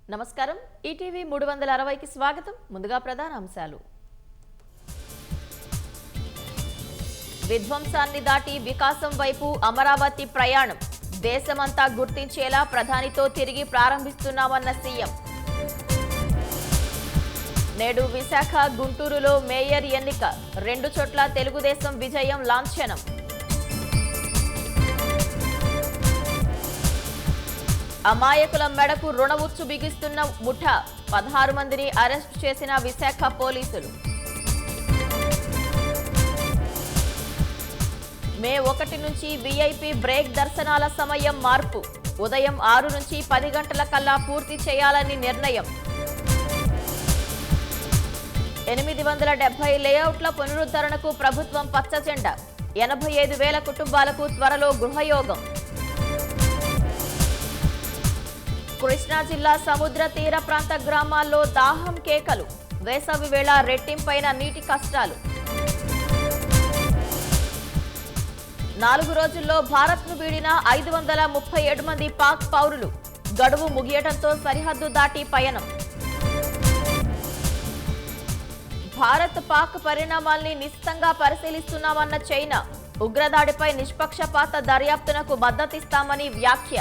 నమస్కారం ఈటీవీ 360కి స్వాగతం ముందుగా ప్రధాన అంశాలు విధ్వంసాన్ని దాటి వికాసం వైపు అమరావతి ప్రయాణం దేశమంతా గుర్తించేలా ప్రధానితో తిరిగి ప్రారంభిస్తున్నామన్న సీఎం నేడు విశాఖ గుంటూరులో మేయర్ ఎన్నిక రెండు చోట్ల తెలుగుదేశం విజయం లాంఛనం అమాయకుల మెడకు రుణవుచ్చు బిగిస్తున్న ముఠా 16 మందిని అరెస్ట్ చేసిన విశాఖ పోలీసులు మే 1 నుంచి వీఐపీ బ్రేక్ దర్శనాల సమయం మార్పు ఉదయం 6 నుంచి 10 గంటల కల్లా పూర్తి చేయాలని నిర్ణయం 870 లేఅవుట్ల పునరుద్ధరణకు ప్రభుత్వం పచ్చజెండా 85,000 కుటుంబాలకు త్వరలో గృహయోగం కృష్ణా జిల్లా సముద్ర తీర ప్రాంత గ్రామాల్లో దాహం కేకలు వేసవి వేళ రెట్టింపైన నీటి కష్టాలు 4 రోజుల్లో భారత్ను వీడిన 537 మంది పాక్ పౌరులు గడువు ముగియడంతో సరిహద్దు దాటి పయనం భారత్ పాక్ పరిణామాల్ని నిశితంగా పరిశీలిస్తున్నామన్న చైనా ఉగ్రదాడిపై నిష్పక్షపాత దర్యాప్తునకు మద్దతిస్తామని వ్యాఖ్య